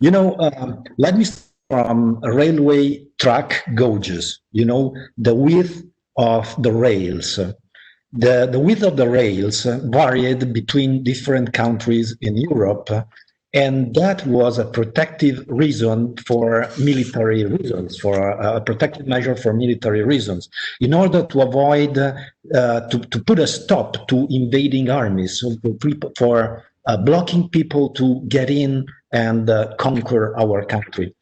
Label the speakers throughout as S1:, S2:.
S1: Let me start from railway track gauges, the width of the rails. The width of the rails varied between different countries in Europe, and that was a protective reason for military reasons, for a protective measure for military reasons, in order to avoid, to put a stop to invading armies, so for blocking people to get in and conquer our country.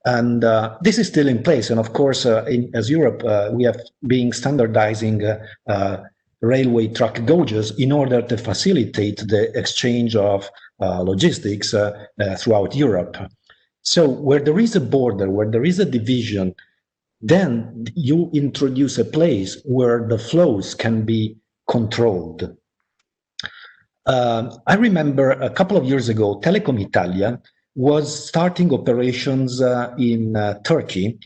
S1: And this is still in place. And of course, as Europe, we have been standardizing railway track gauges in order to facilitate the exchange of logistics throughout Europe. So where there is a border, where there is a division, then you introduce a place where the flows can be controlled. I remember a couple of years ago, Telecom Italia was starting operations in Turkey,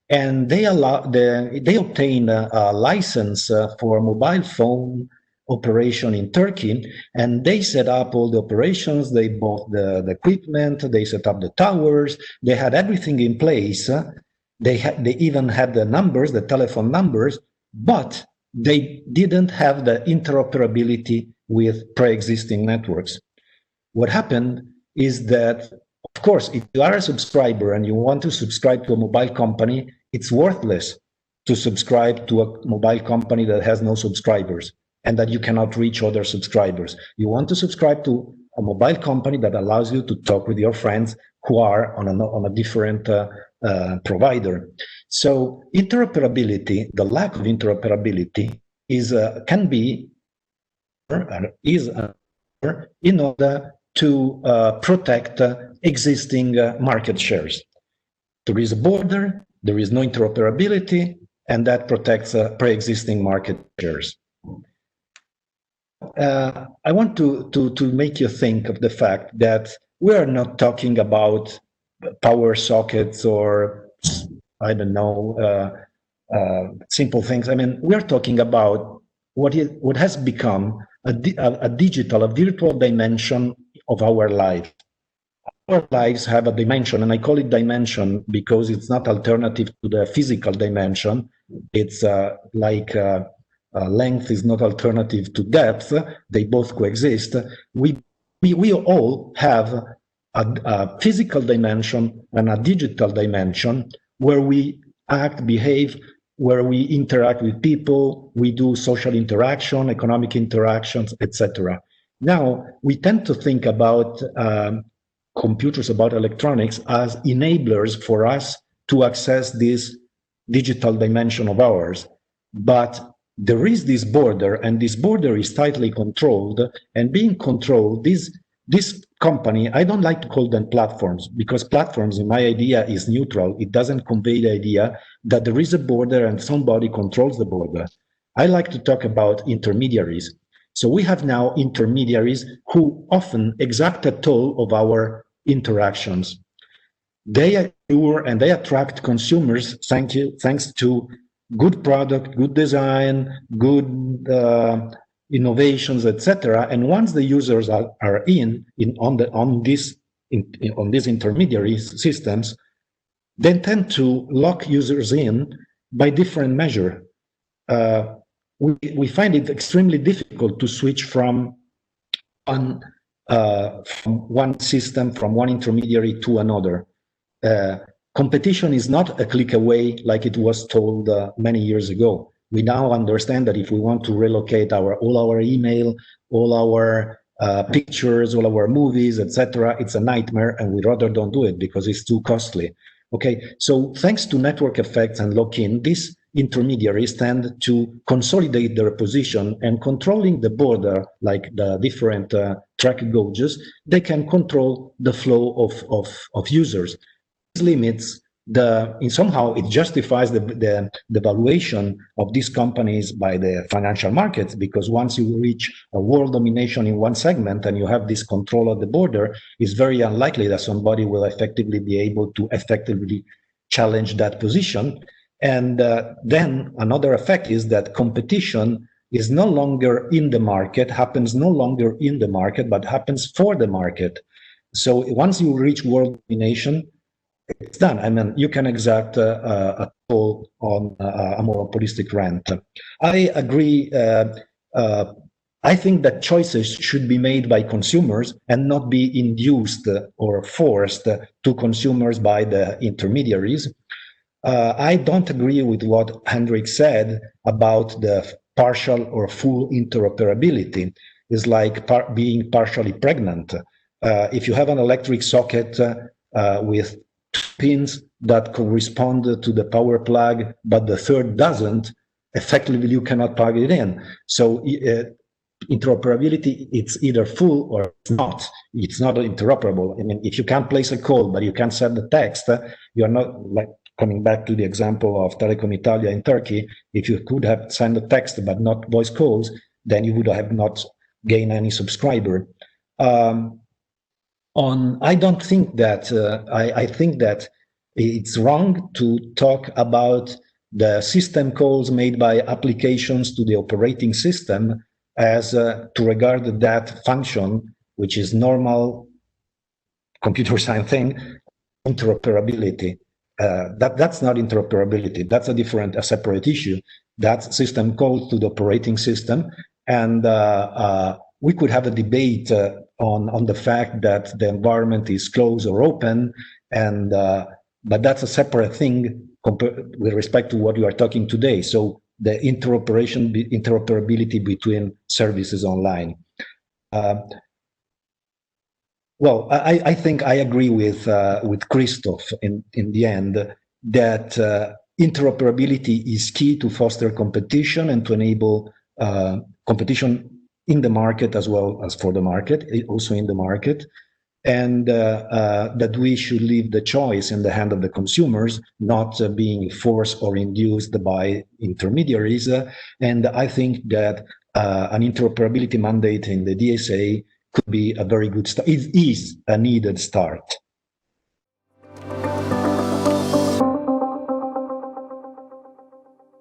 S1: and they obtained a license for mobile phone operation in Turkey, and they set up all the operations. They bought the equipment, they set up the towers, they had everything in place. They even had the numbers, the telephone numbers, but they didn't have the interoperability with pre-existing networks. What happened is that, of course, if you are a subscriber and you want to subscribe to a mobile company, it's worthless to subscribe to a mobile company that has no subscribers and that you cannot reach other subscribers. You want to subscribe to a mobile company that allows you to talk with your friends who are on a different provider. So interoperability, the lack of interoperability is in order to protect existing market shares. There is a border, there is no interoperability, and that protects pre-existing market shares. I want to make you think of the fact that we are not talking about power sockets or, I don't know, simple things. I mean, we are talking about what has become a digital, a virtual dimension of our life. Our lives have a dimension, and I call it dimension because it's not alternative to the physical dimension. It's like length is not alternative to depth. They both coexist. We all have a physical dimension and a digital dimension where we act, behave, where we interact with people, we do social interaction, economic interactions, etc. Now, we tend to think about computers, about electronics as enablers for us to access this digital dimension of ours. But there is this border, and this border is tightly controlled, and being controlled, this company, I don't like to call them platforms, because platforms, in my idea, is neutral. It doesn't convey the idea that there is a border and somebody controls the border. I like to talk about intermediaries. So we have now intermediaries who often exact a toll of our interactions. They allure and they attract consumers thanks to good product, good design, good innovations, etc. And once the users are on these intermediary systems, they tend to lock users in by different measure. We find it extremely difficult to switch from one system, from one intermediary to another. Competition is not a click away like it was told many years ago. We now understand that if we want to relocate all our email, all our pictures, all our movies, etc., it's a nightmare, and we rather don't do it because it's too costly. Okay, so thanks to network effects and lock-in, these intermediaries tend to consolidate their position, and controlling the border, like the different track gauges, they can control the flow of users. This limits somehow it justifies the valuation of these companies by the financial markets, because once you reach a world domination in one segment and you have this control of the border, it's very unlikely that somebody will effectively be able to effectively challenge that position. And then another effect is that competition is no longer in the market, happens no longer in the market, but happens for the market. So once you reach world domination, it's done. I mean, you can exact a toll on a monopolistic rent. I agree. I think that choices should be made by consumers and not be induced or forced to consumers by the intermediaries. I don't agree with what Hendrik said about the partial or full interoperability. It's like being partially pregnant. If you have an electric socket with pins that correspond to the power plug, but the third doesn't, effectively you cannot plug it in. So interoperability, it's either full or it's not. It's not interoperable. I mean, if you can't place a code, but you can send the text, you're not, like coming back to the example of Telecom Italia in Turkey, if you could have sent a text but not voice calls, then you would have not gained any subscriber. I don't think that, I think that it's wrong to talk about the system calls made by applications to the operating system as to regard that function, which is normal computer science thing, interoperability. That's not interoperability. That's a separate issue. That's system calls to the operating system. And we could have a debate on the fact that the environment is closed or open, and but that's a separate thing with respect to what you are talking today. So the interoperability between services online. Well, I think I agree with Christoph in the end that interoperability is key to foster competition and to enable competition in the market as well as for the market, also in the market, and that we should leave the choice in the hand of the consumers, not being forced or induced by intermediaries. And I think that an interoperability mandate in the DSA could be a very good start. It is a needed start.